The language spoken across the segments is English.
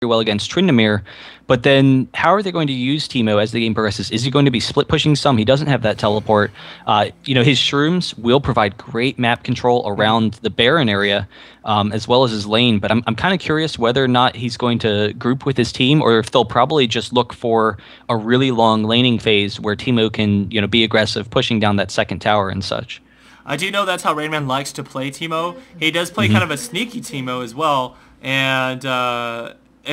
well against Tryndamere, but then how are they going to use Teemo as the game progresses? Is he going to be split pushing some? He doesn't have that teleport. His shrooms will provide great map control around the Baron area, as well as his lane, but I'm kind of curious whether or not he's going to group with his team, or if they'll probably just look for a really long laning phase where Teemo can, be aggressive, pushing down that second tower and such. I do know that's how Rainman likes to play Teemo. He does play kind of a sneaky Teemo as well, and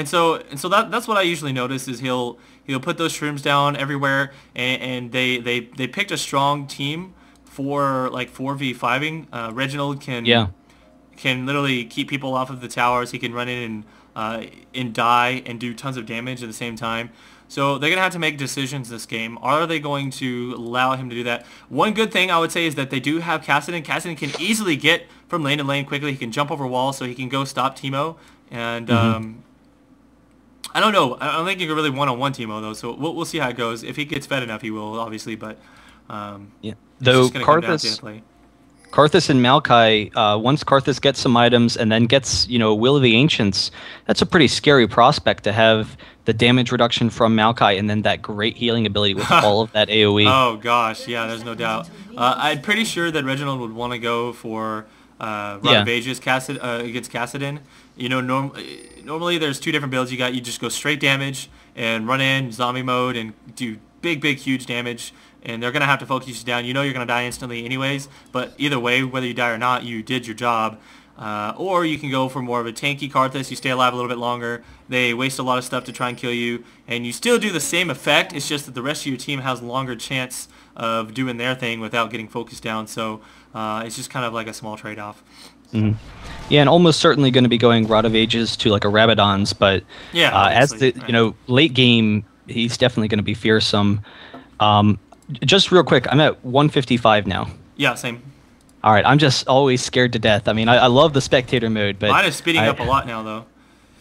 so that's what I usually notice is he'll put those shrooms down everywhere, and they picked a strong team for like 4v5ing. Reginald can literally keep people off of the towers. He can run in and die and do tons of damage at the same time. So they're going to have to make decisions this game. Are they going to allow him to do that? One good thing I would say is that they do have Kassadin. Kassadin can easily get from lane to lane quickly. He can jump over walls, so he can go stop Teemo. And I don't know. I don't think you can really one-on-one Teemo, though. So we'll see how it goes. If he gets fed enough, he will, obviously. But yeah. Though Karthus and Maokai, once Karthus gets some items and then gets, Will of the Ancients, that's a pretty scary prospect to have the damage reduction from Maokai and then that great healing ability with all of that AoE. Oh, gosh. Yeah, there's no doubt. I'm pretty sure that Reginald would want to go for Rampage against Kassadin. Normally there's two different builds. You just go straight damage and run in, zombie mode, and do big, huge damage. And they're going to have to focus you down. You're going to die instantly anyways, but either way, whether you die or not, you did your job. Or you can go for more of a tanky Karthus. You stay alive a little bit longer. They waste a lot of stuff to try and kill you, and you still do the same effect. It's just that the rest of your team has a longer chance of doing their thing without getting focused down. So it's just kind of like a small trade-off. Yeah, and almost certainly going to be going Rod of Ages to like a Rabadon's, but as the late game, he's definitely going to be fearsome. Just real quick, I'm at 155 now. Yeah, same. All right, I'm just always scared to death. I mean, I love the spectator mode, but mine is speeding up a lot now, though.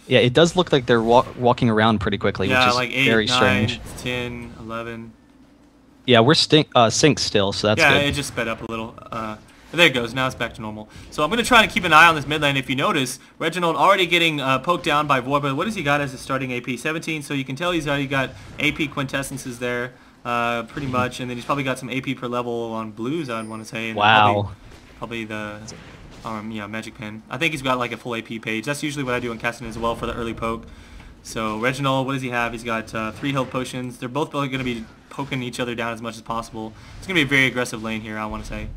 Yeah, it does look like they're walking around pretty quickly, which is like 8, very 9, strange. 10, 11. Yeah, we're synced still, so that's good. Yeah, it just sped up a little. There it goes. Now it's back to normal. So I'm going to try to keep an eye on this mid lane. If you notice, Reginald already getting poked down by Void, but what has he got as his starting AP? 17, so you can tell he's already got AP quintessences there. Pretty much, and then he's probably got some AP per level on blues, I'd want to say. And wow. Probably the magic pen. I think he's got like a full AP page. That's usually what I do on Kassadin as well for the early poke. So Reginald, what does he have? He's got 3 health potions. They're both going to be poking each other down as much as possible. It's going to be a very aggressive lane here, I want to say.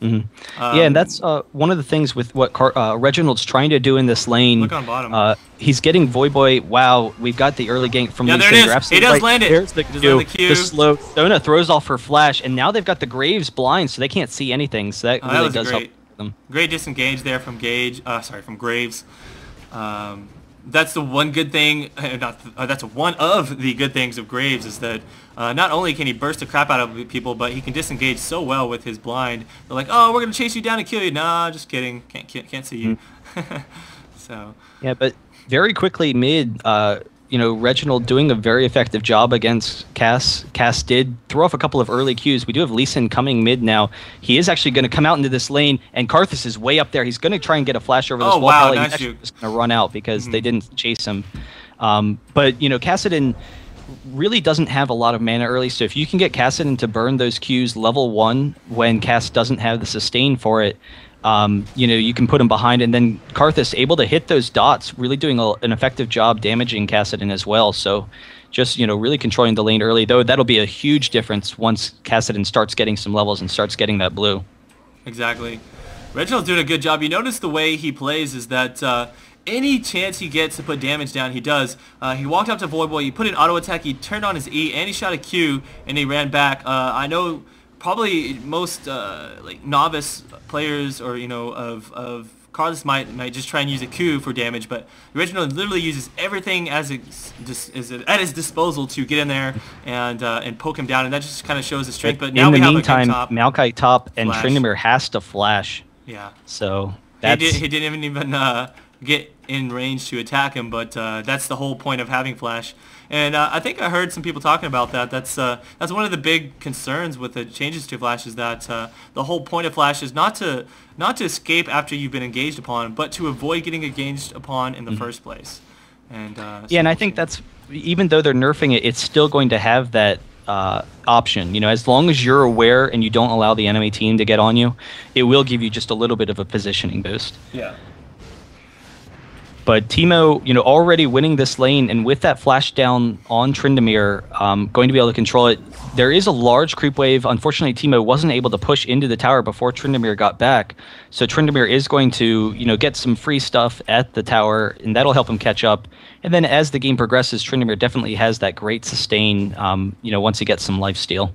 Yeah, and that's one of the things with what Reginald's trying to do in this lane. Look on bottom. He's getting Void Boy. Wow, we've got the early gank from Lee Sin. There it is. He does land it. There's the Q. The slow. Sona throws off her flash, and now they've got the Graves blind, so they can't see anything. So that really does help them. Great disengage there from from Graves. That's the one good thing. That's one of the good things of Graves is that not only can he burst the crap out of people, but he can disengage so well with his blind. They're like, "Oh, we're gonna chase you down and kill you." Nah, just kidding. Can't see you. So yeah, but very quickly mid, Reginald doing a very effective job against Cass. Cass did throw off a couple of early Qs. We do have Lee Sin coming mid now. He is actually going to come out into this lane, and Karthus is way up there. He's going to try and get a flash over this wall. Wow, nice. He's actually just going to run out because they didn't chase him. But Kassadin really doesn't have a lot of mana early, so if you can get Kassadin to burn those Qs level 1 when Cass doesn't have the sustain for it, you can put him behind, and then Karthus able to hit those dots, really doing an effective job damaging Kassadin as well. So just, really controlling the lane early, though that'll be a huge difference once Kassadin starts getting some levels and starts getting that blue. Exactly. Reginald's doing a good job. You notice the way he plays is that any chance he gets to put damage down, he does. He walked up to Void Boy, he put an auto attack, he turned on his E, and he shot a Q, and he ran back. I know probably most like novice players or of Karthus might just try and use a Q for damage, but the original literally uses everything at his disposal to get in there and poke him down, and that just kind of shows his strength. But now in the we have meantime, a top, Maokai top and flash. Tryndamere has to flash. Yeah. So that's... he didn't even get in range to attack him, but that's the whole point of having flash. And I think I heard some people talking about that. That's one of the big concerns with the changes to flash is that the whole point of flash is not to escape after you've been engaged upon, but to avoid getting engaged upon in the first place. And yeah, and I think that's, even though they're nerfing it, it's still going to have that option. You know, as long as you're aware and you don't allow the enemy team to get on you, it will give you just a little bit of a positioning boost. Yeah. But Teemo, you know, already winning this lane, and with that flash down on Tryndamere, going to be able to control it. There is a large creep wave. Unfortunately, Teemo wasn't able to push into the tower before Tryndamere got back. So Tryndamere is going to, you know, get some free stuff at the tower, and that'll help him catch up. And then as the game progresses, Tryndamere definitely has that great sustain, you know, once he gets some lifesteal.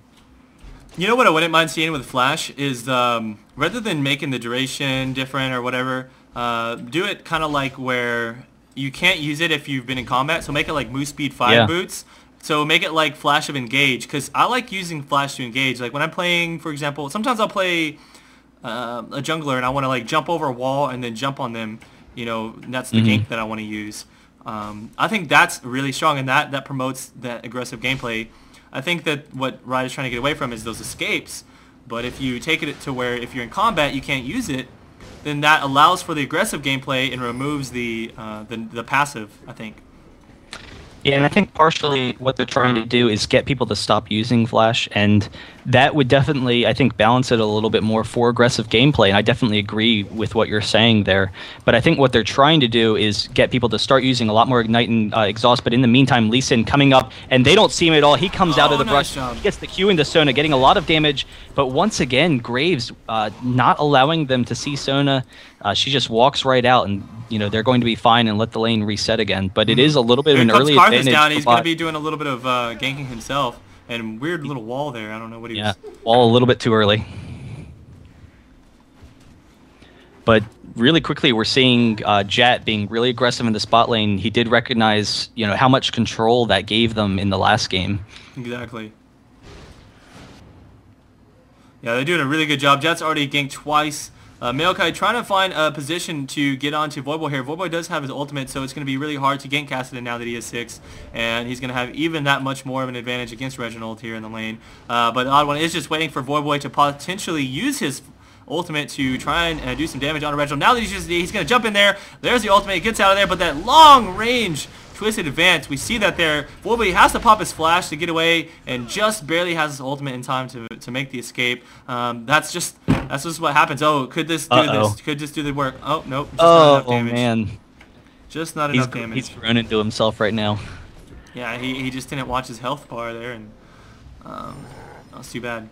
You know what I wouldn't mind seeing with Flash is rather than making the duration different or whatever, do it kind of like where you can't use it if you've been in combat. So make it like Move Speed 5 boots. So make it like Flash of Engage, because I like using Flash to engage. Like when I'm playing, for example, sometimes I'll play a jungler and I want to like jump over a wall and then jump on them. You know, that's the gank that I want to use. I think that's really strong, and that promotes that aggressive gameplay. I think that what Riot is trying to get away from is those escapes. But if you take it to where if you're in combat you can't use it, then that allows for the aggressive gameplay and removes the passive, I think. Yeah, and I think partially what they're trying to do is get people to stop using Flash, and that would definitely, I think, balance it a little bit more for aggressive gameplay, and I definitely agree with what you're saying there. But I think what they're trying to do is get people to start using a lot more Ignite and Exhaust, but in the meantime, Lee Sin coming up, and they don't see him at all. He comes out of the brush, he gets the Q into Sona, getting a lot of damage, but once again, Graves not allowing them to see Sona. She just walks right out, and you know they're going to be fine and let the lane reset again. But it is a little bit of an early advantage. Down. He's going to be doing a little bit of ganking himself, and weird little wall there. I don't know what he was. Wall a little bit too early. But really quickly, we're seeing Jat being really aggressive in the spot lane. He did recognize, you know, how much control that gave them in the last game. Exactly. Yeah, they're doing a really good job. Jat's already ganked twice. Maokai trying to find a position to get onto Voiboy here. Voiboy does have his ultimate, so it's going to be really hard to gank Kassadin now that he is 6, and he's going to have even that much more of an advantage against Reginald here in the lane. But the odd one is just waiting for Voiboy to potentially use his ultimate to try and do some damage on Reginald. Now that he's going to jump in there. There's the ultimate. He gets out of there, but that long range twisted advance, we see that there. Voiboy has to pop his flash to get away, and just barely has his ultimate in time to make the escape. That's just what happens. Oh, could this do this? Could this do the work? Oh, nope. Just not enough damage. Man. Just not enough damage. He's thrown into himself right now. Yeah, he just didn't watch his health bar there, and that's too bad.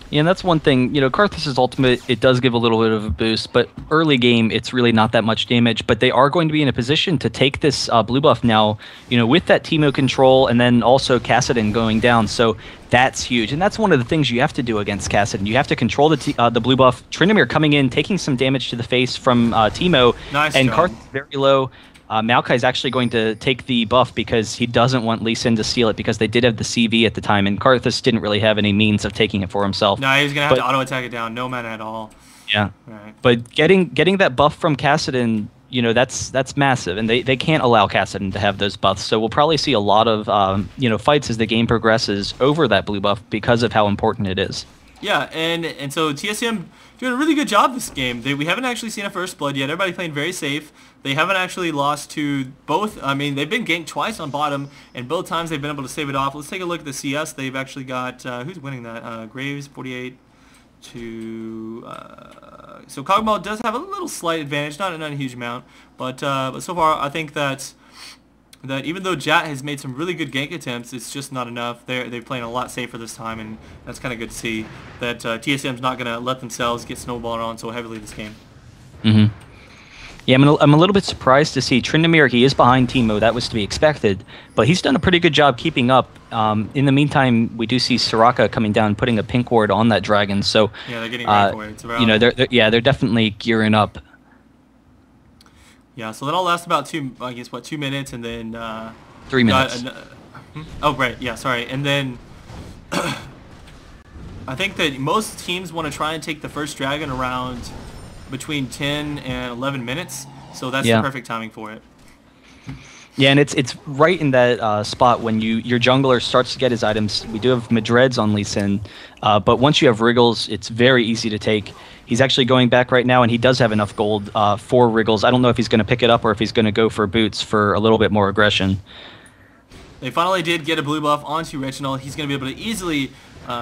Yeah, and that's one thing, you know, Karthus' ultimate, it does give a little bit of a boost, but early game, it's really not that much damage, but they are going to be in a position to take this blue buff now, you know, with that Teemo control, and then also Kassadin going down, so that's huge, and that's one of the things you have to do against Kassadin. You have to control the blue buff. Tryndamere coming in, taking some damage to the face from Teemo, and Karthus very low. Maokai is actually going to take the buff because he doesn't want Lee Sin to steal it, because they did have the CV at the time, and Karthus didn't really have any means of taking it for himself. No, he's going to have to auto-attack it down. No mana at all. Yeah. Right. But getting that buff from Kassadin, you know, that's massive, and they can't allow Kassadin to have those buffs. So we'll probably see a lot of you know, fights as the game progresses over that blue buff because of how important it is. Yeah, and so TSM doing a really good job this game. We haven't actually seen a first blood yet. Everybody playing very safe. They haven't actually lost to both. I mean, they've been ganked twice on bottom, and both times they've been able to save it off. Let's take a look at the CS. They've actually got, who's winning that? Graves, 48 to... so Kog'Maw does have a little slight advantage, not a huge amount, but so far I think that even though Jat has made some really good gank attempts, it's just not enough. They're playing a lot safer this time, and that's kind of good to see that TSM's not going to let themselves get snowballed on so heavily this game. Mm-hmm. Yeah, I'm a little bit surprised to see Tryndamere. He is behind Teemo. That was to be expected, but he's done a pretty good job keeping up. In the meantime, we do see Soraka coming down, putting a pink ward on that dragon. So yeah, they're getting ready for it. It's around. You know, they're definitely gearing up. Yeah, so that'll last about 2 minutes, and then 3 minutes. Oh right, yeah, sorry, and then I think that most teams want to try and take the first dragon around between 10 and 11 minutes, so that's the perfect timing for it. Yeah, and it's right in that spot when your jungler starts to get his items. We do have Madreds on Lee Sin, but once you have Wriggles, it's very easy to take. He's actually going back right now, and he does have enough gold for Wriggles. I don't know if he's going to pick it up or if he's going to go for boots for a little bit more aggression. They finally did get a blue buff onto Reginald. He's going to be able to easily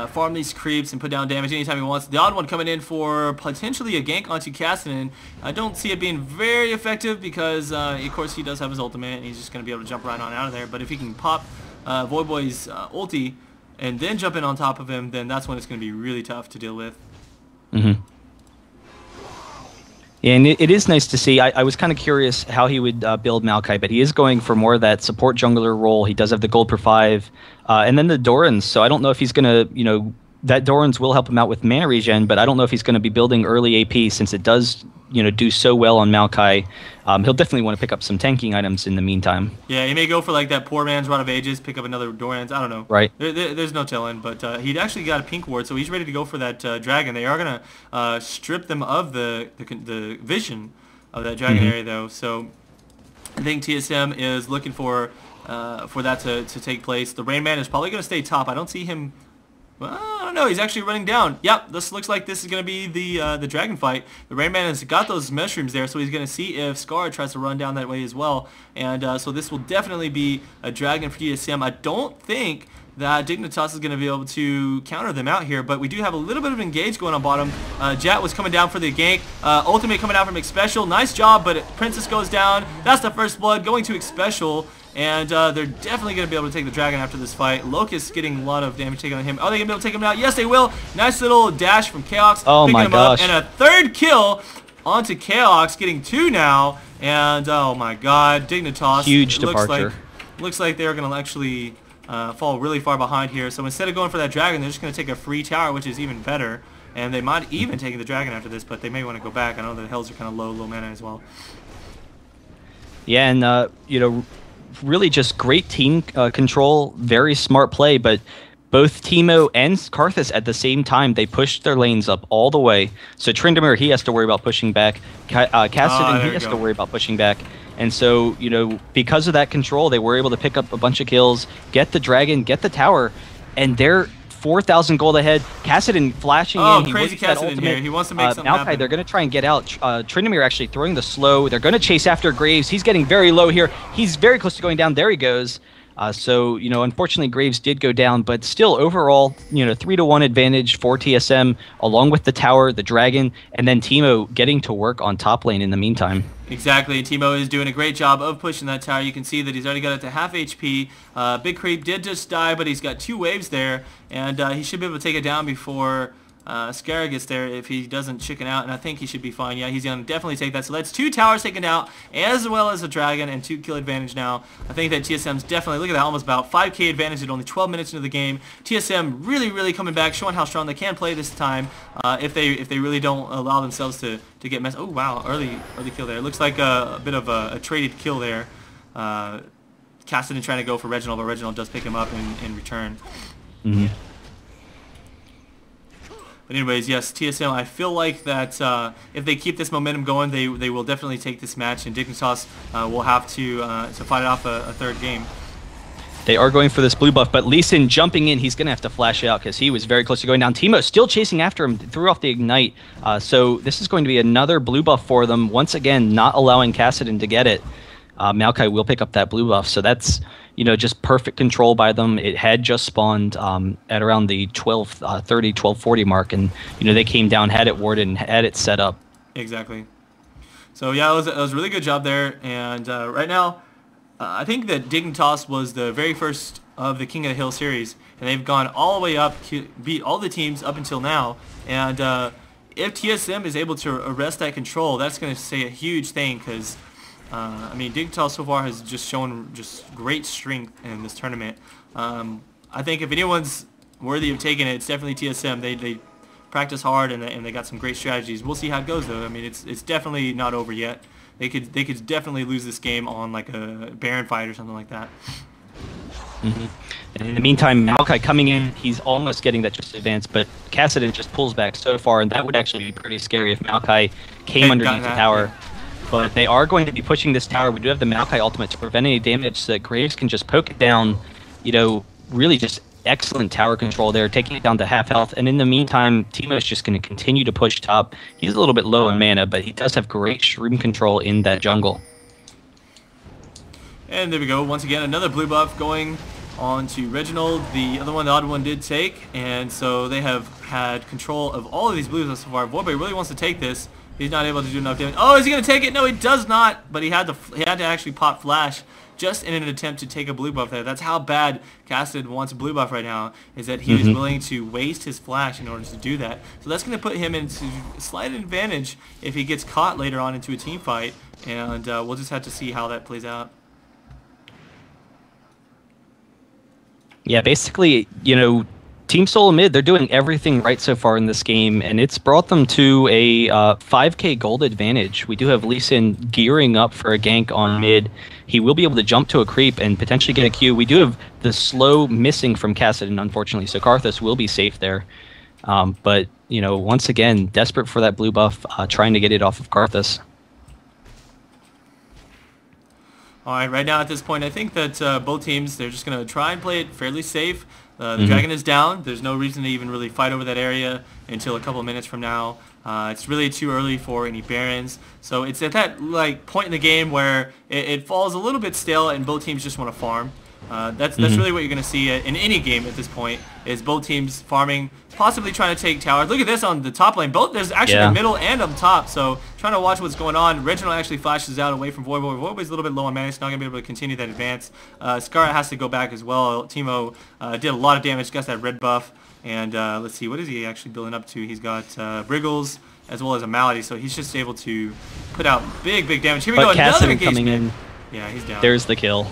farm these creeps and put down damage anytime he wants. The odd one coming in for potentially a gank onto Cassidy. I don't see it being very effective because, of course, he does have his ultimate, and he's just going to be able to jump right on out of there. But if he can pop Void Boy's ulti and then jump in on top of him, then that's when it's going to be really tough to deal with. Mm-hmm. And it is nice to see. I was kind of curious how he would build Maokai, but he is going for more of that support jungler role. He does have the gold per 5, and then the Dorans. So I don't know if he's going to, that Dorans will help him out with mana regen, but I don't know if he's going to be building early AP since it does, do so well on Maokai. He'll definitely want to pick up some tanking items in the meantime. Yeah, he may go for like that poor man's Rod of Ages, pick up another Dorans. I don't know. Right. There's no telling, but he'd actually got a pink ward, so he's ready to go for that dragon. They are going to strip them of the vision of that dragon area, though. So I think TSM is looking for that to take place. The Rain Man is probably going to stay top. I don't see him. Well, I don't know. He's actually running down. Yep, this looks like this is going to be the dragon fight. The Rain Man has got those mushrooms there, so he's going to see if Scar tries to run down that way as well. And so this will definitely be a dragon for TSM. I don't think that Dignitas is going to be able to counter them out here, but we do have a little bit of engage going on bottom. Jet was coming down for the gank. Ultimate coming out from Xpecial. Nice job, but Princess goes down. That's the first blood going to Xpecial. And they're definitely going to be able to take the dragon after this fight. Locust getting a lot of damage taken on him. Are they going to be able to take him out? Yes, they will. Nice little dash from Chaos. Oh picking my him gosh. up. And a third kill onto Chaos, getting 2 now. And oh my god, Dignitas. Huge departure. Looks like they're going to actually fall really far behind here. So instead of going for that dragon, they're just going to take a free tower, which is even better. And they might even take the dragon after this, but they may want to go back. I know the hills are kind of low mana as well. Yeah, and really just great team control, very smart play, but both Teemo and Karthus at the same time, they pushed their lanes up all the way. So Tryndamere, he has to worry about pushing back. Cassidy, he has to worry about pushing back. And so, because of that control, they were able to pick up a bunch of kills, get the dragon, get the tower, and they're 4,000 gold ahead. Cassidy flashing in. Oh, crazy Cassidy here. He wants to make something happen. They're going to try and get out. Tryndamere actually throwing the slow. They're going to chase after Graves. He's getting very low here. He's very close to going down. There he goes. So, unfortunately, Graves did go down, but still, overall, 3-1 advantage for TSM, along with the tower, the dragon, and then Teemo getting to work on top lane in the meantime. Exactly. Teemo is doing a great job of pushing that tower. You can see that he's already got it to half HP. Big Creep did just die, but he's got 2 waves there, and he should be able to take it down before Scara gets there if he doesn't chicken out, and I think he should be fine. Yeah, he's going to definitely take that. So that's 2 towers taken out, as well as a dragon, and 2 kill advantage now. I think that TSM's definitely, look at that, almost about 5k advantage at only 12 minutes into the game. TSM really, really coming back, showing how strong they can play this time if they really don't allow themselves to get messed. Oh, wow, early kill there. It looks like a bit of a traded kill there. Cassidy trying to go for Reginald, but Reginald does pick him up in return. Mm-hmm. But anyways, yes, TSM, I feel like that if they keep this momentum going, they will definitely take this match, and Dignitas will have to fight off a third game. They are going for this blue buff, but Lee Sin jumping in, he's going to have to flash out because he was very close to going down. Teemo still chasing after him, threw off the Ignite. So this is going to be another blue buff for them. Once again, not allowing Cassidy to get it. Maokai will pick up that blue buff, so that's just perfect control by them. It had just spawned at around the 12:30, 12:40 mark, and they came down, had it warded, and had it set up. Exactly. So yeah, it was a really good job there, and right now, I think that Dignitas was the very first of the King of the Hill series, and they've gone all the way up, beat all the teams up until now, and if TSM is able to arrest that control, that's going to say a huge thing, because I mean, Dignitas so far has just shown just great strength in this tournament. I think if anyone's worthy of taking it, it's definitely TSM. They practice hard and they got some great strategies. We'll see how it goes though. I mean, it's definitely not over yet. They could definitely lose this game on like a Baron fight or something like that. Mm-hmm. And in the meantime, Maokai coming in, he's almost getting that just advance, but Cassidy just pulls back so far, and that would actually be pretty scary if Maokai came underneath the tower. But they are going to be pushing this tower. We do have the Maokai ultimate to prevent any damage so that Graves can just poke it down. You know, really just excellent tower control there, taking it down to half health. And in the meantime, Teemo's just going to continue to push top. He's a little bit low in mana, but he does have great shroom control in that jungle. And there we go. Once again, another blue buff going on to Reginald. The other one, the odd one, did take. And so they have had control of all of these blues so far. Voidboy really wants to take this. He's not able to do enough damage. Oh, is he going to take it? No, he does not. But he had to actually pop Flash just in an attempt to take a blue buff there. That's how bad Cassid wants a blue buff right now, is that he is willing to waste his Flash in order to do that. So that's going to put him into a slight advantage if he gets caught later on into a team fight. And we'll just have to see how that plays out. Yeah, basically, you know, Team Solo Mid, they're doing everything right so far in this game, and it's brought them to a 5k gold advantage. We do have Lee Sin gearing up for a gank on mid. He will be able to jump to a creep and potentially get a Q. We do have the slow missing from Cassidon, unfortunately, so Karthus will be safe there. But, you know, once again, desperate for that blue buff, trying to get it off of Karthus. Alright, right now at this point, I think that both teams, they're just going to try and play it fairly safe. The dragon is down. There's no reason to even really fight over that area until a couple of minutes from now. It's really too early for any barons. So it's at that point in the game where it falls a little bit stale and both teams just want to farm. That's really what you're going to see in any game at this point, is both teams farming, possibly trying to take towers. Look at this on the top lane. There's actually a middle and up top, so trying to watch what's going on. Reginald actually flashes out away from Voidboy. Voidboy's a little bit low on mana. He's not going to be able to continue that advance. Scar has to go back as well. Teemo did a lot of damage, got that red buff. And let's see, what is he actually building up to? He's got Briggles as well as a Malady, so he's just able to put out big damage. Here we go, another engagement. Coming in. Yeah, he's down. There's the kill.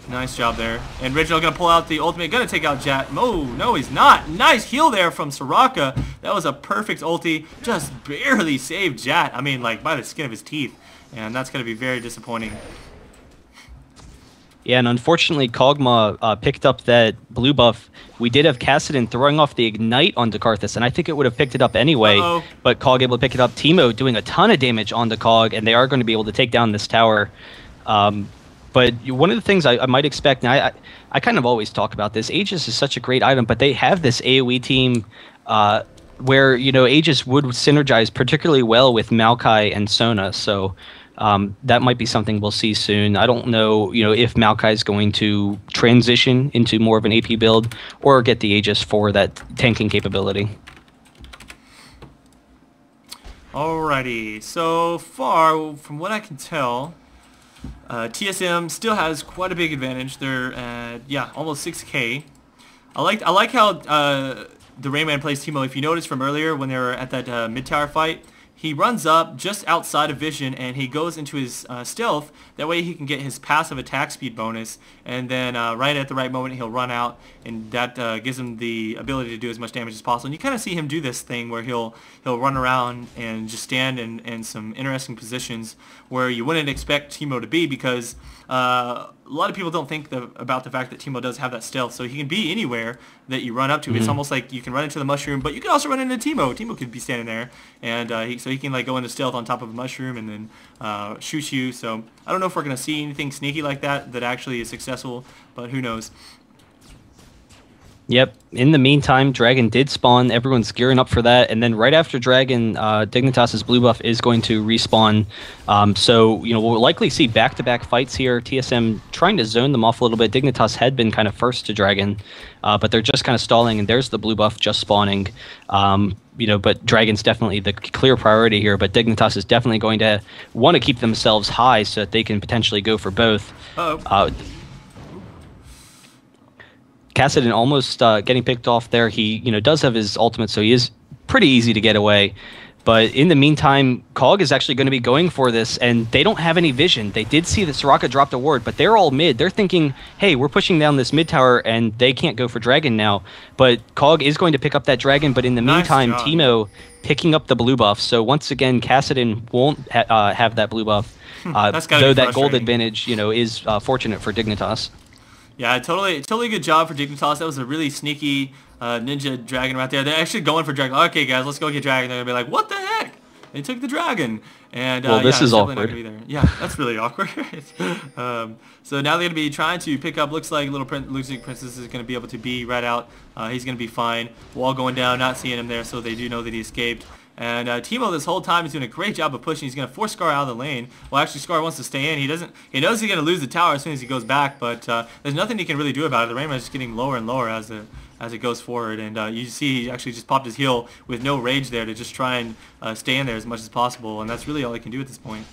Nice job there. And Reginald going to pull out the ultimate. Going to take out Jat. No, he's not. Nice heal there from Soraka. That was a perfect ulti. Just barely saved Jat. I mean, like, by the skin of his teeth. And that's going to be very disappointing. Yeah, and unfortunately, Kog'Maw picked up that blue buff. We did have Cassidon throwing off the Ignite onto Karthus, and I think it would have picked it up anyway. But Kog able to pick it up. Teemo doing a ton of damage onto Kog, and they are going to be able to take down this tower. But one of the things I might expect, now I kind of always talk about this, Aegis is such a great item, but they have this AoE team where, you know, Aegis would synergize particularly well with Maokai and Sona, so that might be something we'll see soon. I don't know, you know, if Maokai is going to transition into more of an AP build or get the Aegis for that tanking capability. Alrighty, so far, from what I can tell, TSM still has quite a big advantage. They're at, almost 6k. I like how the Rayman plays Teemo. If you noticed from earlier when they were at that mid-tower fight, he runs up just outside of vision and he goes into his stealth. That way he can get his passive attack speed bonus, and then right at the right moment he'll run out, and that gives him the ability to do as much damage as possible. And you kind of see him do this thing where he'll run around and just stand in some interesting positions where you wouldn't expect Teemo to be, because a lot of people don't think about the fact that Teemo does have that stealth, so he can be anywhere that you run up to. It's almost like you can run into the mushroom, but you can also run into Teemo. Teemo could be standing there, and so he can like go into stealth on top of a mushroom and then shoot you. So I don't know if we're going to see anything sneaky like that actually is successful, but who knows. Yep. In the meantime, Dragon did spawn. Everyone's gearing up for that. And then right after Dragon, Dignitas' blue buff is going to respawn. So, you know, we'll likely see back-to-back fights here. TSM trying to zone them off a little bit. Dignitas had been kind of first to Dragon, but they're just kind of stalling, and there's the blue buff just spawning. You know, but Dragon's definitely the clear priority here, but Dignitas is definitely going to want to keep themselves high so that they can potentially go for both. Cassidon almost getting picked off there. He, you know, does have his ultimate, so he is pretty easy to get away. But in the meantime, Kog is actually going to be going for this, and they don't have any vision. They did see that Soraka dropped a ward, but they're all mid. They're thinking, hey, we're pushing down this mid tower, and they can't go for Dragon now. But Kog is going to pick up that Dragon, but in the meantime, Teemo picking up the blue buff. So once again, Cassidon won't have that blue buff, though that gold advantage, you know, is fortunate for Dignitas. Yeah, totally good job for Dignitas. That was a really sneaky ninja dragon right there. They're actually going for Dragon. Okay, guys, let's go get Dragon. They're going to be like, what the heck? They took the dragon. And well, this yeah, is definitely not awkward. gonna be there. Yeah, that's really awkward. So now they're gonna be trying to pick up. Looks like Losing Princess is gonna be able to be right out. He's gonna be fine. Wall going down, not seeing him there, so they do know that he escaped. And Teemo this whole time is doing a great job of pushing. He's going to force Scar out of the lane. Well, actually, Scar wants to stay in. He knows he's going to lose the tower as soon as he goes back, but there's nothing he can really do about it. The Rainman is just getting lower and lower as it goes forward. And you see he actually just popped his heal with no rage there to just try and stay in there as much as possible. And that's really all he can do at this point.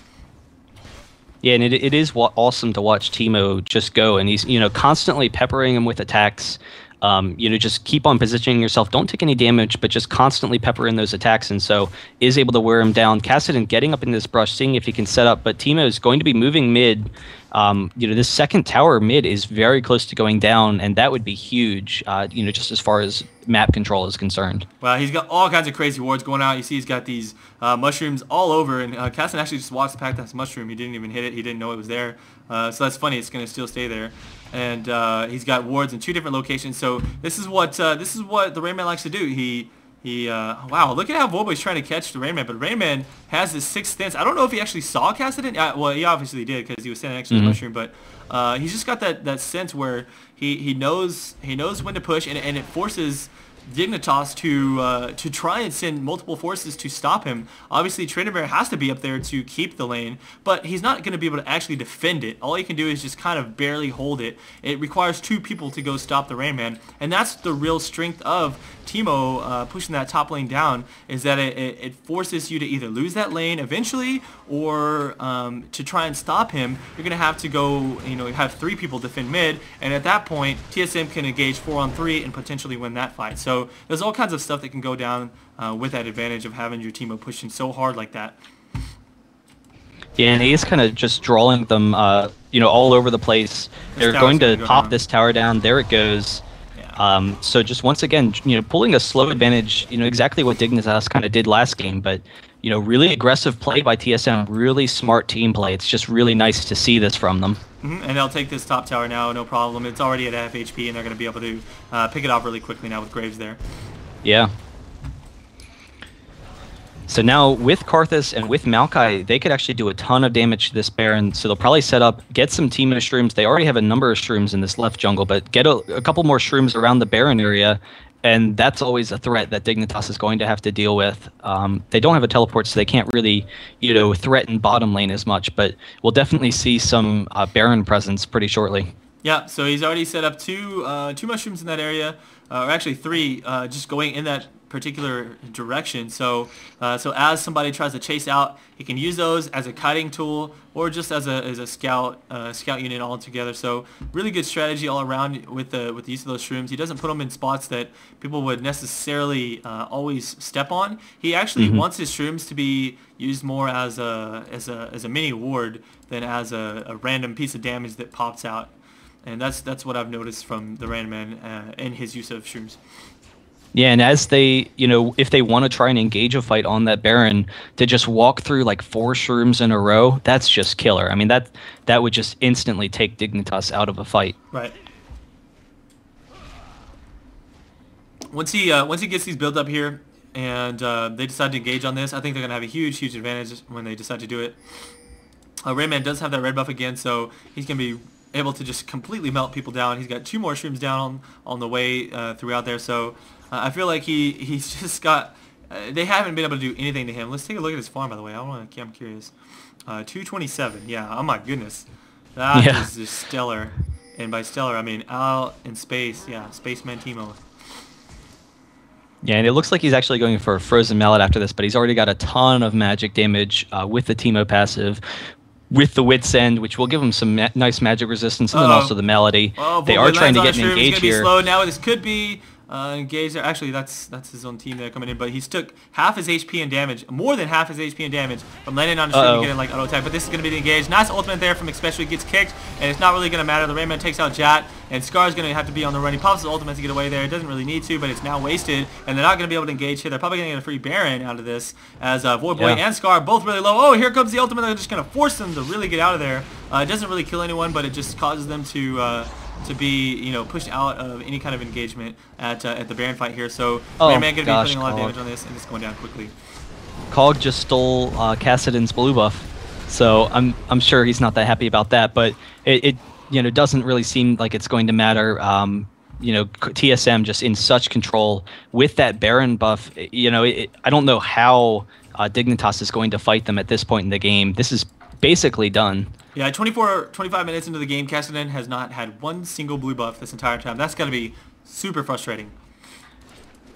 Yeah, and it is awesome to watch Teemo just go, and he's constantly peppering him with attacks. Just keep on positioning yourself. Don't take any damage, but just constantly pepper in those attacks, and so is able to wear him down. Kassadin getting up in this brush, seeing if he can set up, but Teemo is going to be moving mid. This second tower mid is very close to going down, and that would be huge, just as far as map control is concerned. Well, he's got all kinds of crazy wards going out. You see he's got these mushrooms all over, and Kassadin actually just walks past that mushroom. He didn't even hit it. He didn't know it was there. So that's funny. It's going to still stay there. And he's got wards in 2 different locations. So this is what the Rayman likes to do. Wow, look at how Volbo's trying to catch the Rayman, but Rayman has this 6th sense. I don't know if he actually saw Kassadin. Well, he obviously did because he was standing next to the mushroom, but he's just got that sense where he knows when to push, and it forces Dignitas to try and send multiple forces to stop him. Obviously, Trinidad has to be up there to keep the lane, but he's not going to be able to actually defend it. All he can do is just kind of barely hold it. It requires 2 people to go stop the Rayman, and that's the real strength of Teemo pushing that top lane down, is that it forces you to either lose that lane eventually, or to try and stop him, you're going to have to go, have 3 people defend mid, and at that point, TSM can engage 4-on-3 and potentially win that fight. So there's all kinds of stuff that can go down with that advantage of having your Teemo pushing so hard like that. Yeah, and he's kind of just drawing them, all over the place. They're going to pop this tower down. There it goes. So just once again, pulling a slow advantage, exactly what Dignitas kind of did last game, but really aggressive play by TSM, really smart team play. It's just really nice to see this from them. And they'll take this top tower now, no problem. It's already at half HP, and they're going to be able to pick it off really quickly now with Graves there. Yeah. So now with Karthus and with Maokai, they could actually do a ton of damage to this Baron. So they'll probably set up, get some Teemo shrooms. They already have a number of shrooms in this left jungle, but get a couple more shrooms around the Baron area, and that's always a threat that Dignitas is going to have to deal with. They don't have a teleport, so they can't really, threaten bottom lane as much, but we'll definitely see some Baron presence pretty shortly. Yeah, so he's already set up two mushrooms in that area, or actually 3, just going in that particular direction. So as somebody tries to chase out, he can use those as a kiting tool or just as a scout unit altogether. So really good strategy all around with the use of those shrooms. He doesn't put them in spots that people would necessarily always step on. He actually wants his shrooms to be used more as a mini ward than as a random piece of damage that pops out. And that's what I've noticed from the Random Man in his use of shrooms. Yeah, and as they, if they want to try and engage a fight on that Baron, to just walk through like 4 shrooms in a row, that's just killer. I mean, that would just instantly take Dignitas out of a fight. Right. Once he gets these build up here, and they decide to engage on this, I think they're gonna have a huge advantage when they decide to do it. Rayman does have that red buff again, so he's gonna be able to just completely melt people down. He's got 2 more shrooms down on the way throughout there, so I feel like he's just got. They haven't been able to do anything to him. Let's take a look at his farm, by the way. I'm curious. 227. Yeah. Oh my goodness, that is just stellar. And by stellar, I mean out in space. Yeah, Spaceman Teemo. Yeah, and it looks like he's actually going for a Frozen Mallet after this, but he's already got a ton of magic damage with the Teemo passive, with the Wit's End, which will give him some nice magic resistance, and then also the Melody. They are trying to get an engage here. Slow. Now this could be engaged there. Actually, that's his own team there coming in, but he's took half his HP and damage, more than half his HP and damage from landing on his stream and getting like auto attack. But this is going to be the engage. Nice ultimate there from especially gets kicked, and it's not really going to matter. The Rayman takes out Jat, and Scar's going to have to be on the run. He pops his ultimate to get away there. It doesn't really need to, but it's now wasted, and they're not going to be able to engage here. They're probably going to get a free Baron out of this, as Void Boy and Scar both really low. Oh, here comes the ultimate. They're just going to force them to really get out of there. It doesn't really kill anyone, but it just causes them to be, pushed out of any kind of engagement at the Baron fight here. So Rayman going to be putting a lot of damage on this, and it's going down quickly. Cog just stole Cassidon's blue buff, so I'm sure he's not that happy about that. But it doesn't really seem like it's going to matter. TSM just in such control with that Baron buff. I don't know how Dignitas is going to fight them at this point in the game. This is basically done. Yeah, 25 minutes into the game, Cassidon has not had one single blue buff this entire time. That's got to be super frustrating.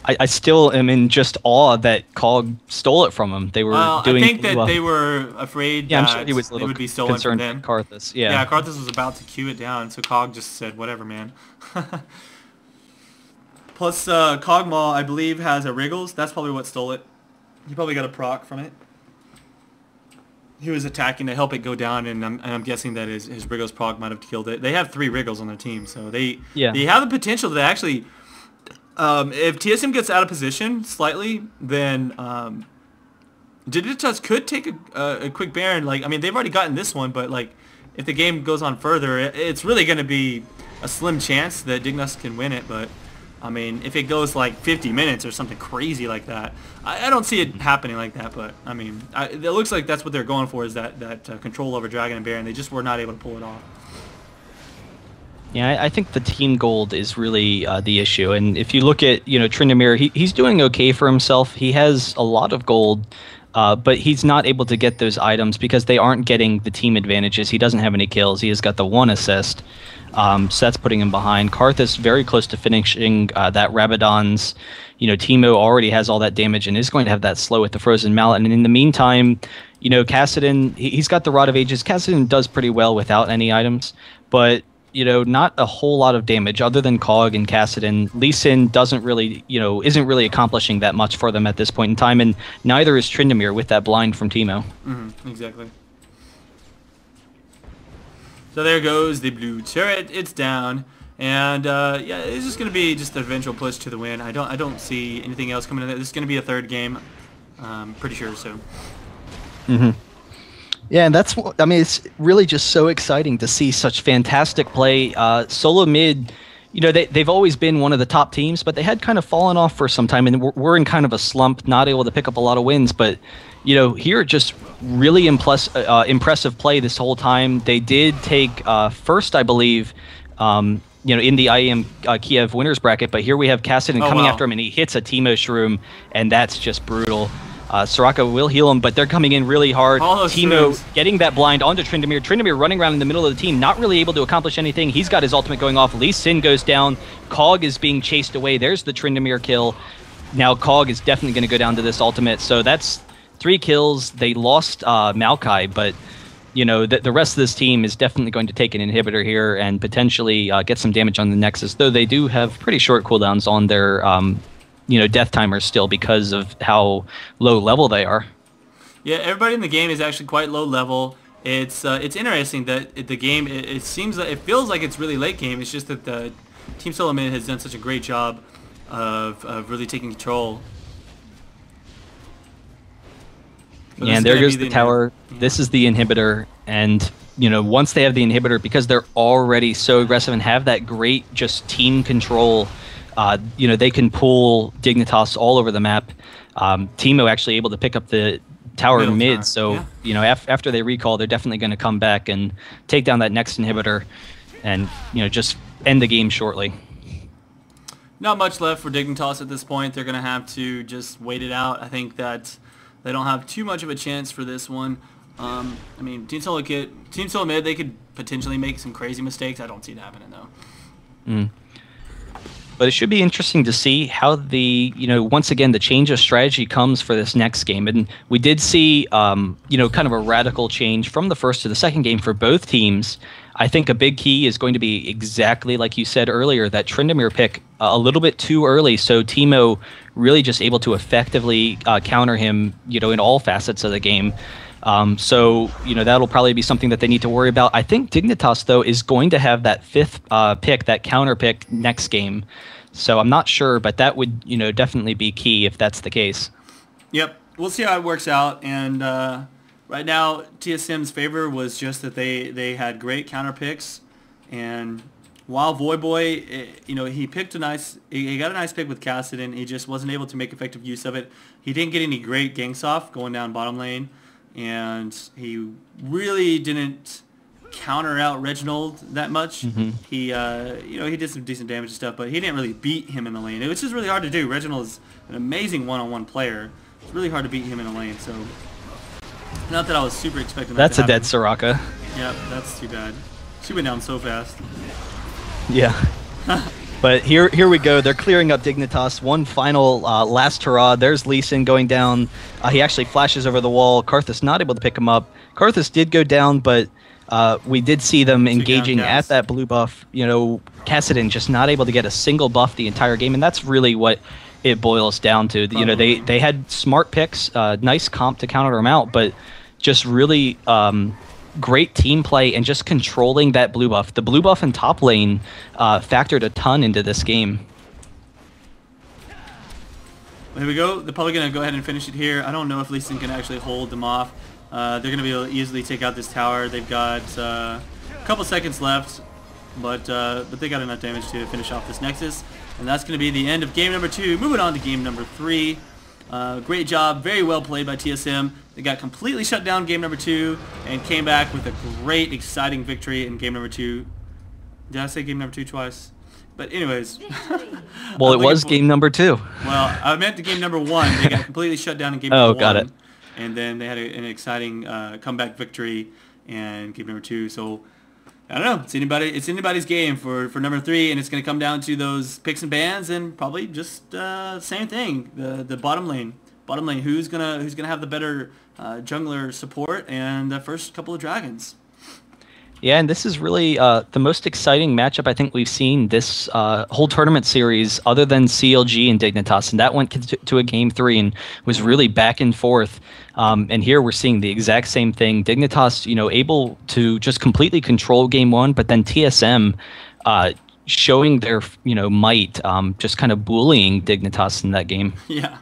I still am in just awe that Cog stole it from him. They were doing. I think that they were afraid I'm that sure he was a little it would be stolen from them. Karthus. Yeah, Karthus was about to queue it down, so Cog just said, "Whatever, man." Plus, Cogmaw, I believe, has a Wriggles. That's probably what stole it. He probably got a proc from it. He was attacking to help it go down, and I'm guessing that his Wriggles proc might have killed it. They have 3 Wriggles on their team, so they have the potential to actually... if TSM gets out of position slightly, then Dignitas could take a quick Baron. They've already gotten this one, but if the game goes on further, it's really going to be a slim chance that Dignitas can win it. But if it goes 50 minutes or something crazy like that, I don't see it happening like that. But it looks like that's what they're going for, is that control over Dragon and Baron. They just were not able to pull it off. Yeah, I think the team gold is really the issue. And if you look at, Tryndamere, he's doing okay for himself. He has a lot of gold, but he's not able to get those items because they aren't getting the team advantages. He doesn't have any kills. He has got the 1 assist. So that's putting him behind. Karthus very close to finishing that Rabadon's. Teemo already has all that damage and is going to have that slow with the Frozen Mallet. And in the meantime, Cassidon, he's got the Rod of Ages. Cassidon does pretty well without any items, but... not a whole lot of damage other than Cog and Cassidon. Lee Sin doesn't really, isn't really accomplishing that much for them at this point in time, and neither is Tryndamere with that blind from Teemo. Exactly. So there goes the blue turret. It's down, and it's just going to be just an eventual push to the win. I don't see anything else coming in there. This is going to be a 3rd game, pretty sure. So. Yeah, and it's really just so exciting to see such fantastic play. Solo mid, they've always been one of the top teams, but they had kind of fallen off for some time, and we're in kind of a slump, not able to pick up a lot of wins. But, here just really impressive play this whole time. They did take first, I believe, in the IEM Kiev winners bracket, but here we have Cassidon coming after him, and he hits a Teemo Shroom, and that's just brutal. Soraka will heal him, but they're coming in really hard. Teemo getting that blind onto Tryndamere. Tryndamere running around in the middle of the team, not really able to accomplish anything. He's got his ultimate going off. Lee Sin goes down. Cog is being chased away. There's the Tryndamere kill. Now Cog is definitely going to go down to this ultimate. So that's 3 kills. They lost Maokai, but the rest of this team is definitely going to take an inhibitor here and potentially get some damage on the Nexus, though they do have pretty short cooldowns on their death timers still because of how low level they are. Yeah, everybody in the game is actually quite low level. It's interesting that the game, it feels like it's really late game. It's just that the Team Solo Mid has done such a great job of really taking control. But yeah, and there goes the tower. Yeah. This is the inhibitor, and once they have the inhibitor, because they're already so aggressive and have that great just team control, they can pull Dignitas all over the map. Teemo actually able to pick up the tower mid, so after they recall, they're definitely going to come back and take down that next inhibitor, and just end the game shortly. Not much left for Dignitas at this point. They're going to have to just wait it out. I think that they don't have too much of a chance for this one. Team Solo Mid, they could potentially make some crazy mistakes. I don't see it happening though. But it should be interesting to see how once again, the change of strategy comes for this next game. And we did see, kind of a radical change from the first to the second game for both teams. I think a big key is going to be exactly like you said earlier, that Tryndamere pick a little bit too early. So Teemo really just able to effectively counter him, in all facets of the game. So that'll probably be something that they need to worry about. I think Dignitas, though, is going to have that 5th pick, that counter pick next game. So I'm not sure, but that would, definitely be key if that's the case. Yep. We'll see how it works out. And right now, TSM's favor was just that they had great counter picks. And while Void Boy, he picked he got a nice pick with Kassadin. He just wasn't able to make effective use of it. He didn't get any great ganks off going down bottom lane, and he really didn't counter out Reginald that much. He he did some decent damage and stuff, but he didn't really beat him in the lane. It was just really hard to do. Reginald is an amazing one-on-one player. It's really hard to beat him in the lane. So not that I was super expecting that. That's a dead Soraka. Yeah, that's too bad. She went down so fast. Yeah. But here we go. They're clearing up Dignitas. One final last hurrah. There's Lee Sin going down. He actually flashes over the wall. Karthus not able to pick him up. Karthus did go down, but we did see them engaging at that blue buff. Kassadin just not able to get a single buff the entire game, and that's really what it boils down to. They had smart picks, nice comp to counter them out, but just really great team play and just controlling that blue buff. The blue buff in top lane factored a ton into this game. Well, here we go. They're probably going to go ahead and finish it here. I don't know if Lee Sin can actually hold them off. They're going to be able to easily take out this tower. They've got a couple seconds left, but they got enough damage to finish off this Nexus. And that's going to be the end of game number 2. Moving on to game number 3. Great job. Very well played by TSM. They got completely shut down game number 2 and came back with a great, exciting victory in game number 2. Did I say game number 2 twice? But anyways. Well, it was game number 2. Well, I meant the game number 1. They got completely shut down in game number 1. Oh, got it. And then they had an exciting comeback victory in game number 2. So I don't know. It's anybody's game for number 3, and it's going to come down to those picks and bans, and probably just same thing. The bottom lane. Bottom lane. Who's gonna have the better jungler support and the first couple of dragons? Yeah, and this is really the most exciting matchup I think we've seen this whole tournament series, other than CLG and Dignitas, and that went to a game 3 and was really back and forth. And here we're seeing the exact same thing. Dignitas, able to just completely control game 1, but then TSM showing their might, just kind of bullying Dignitas in that game. Yeah.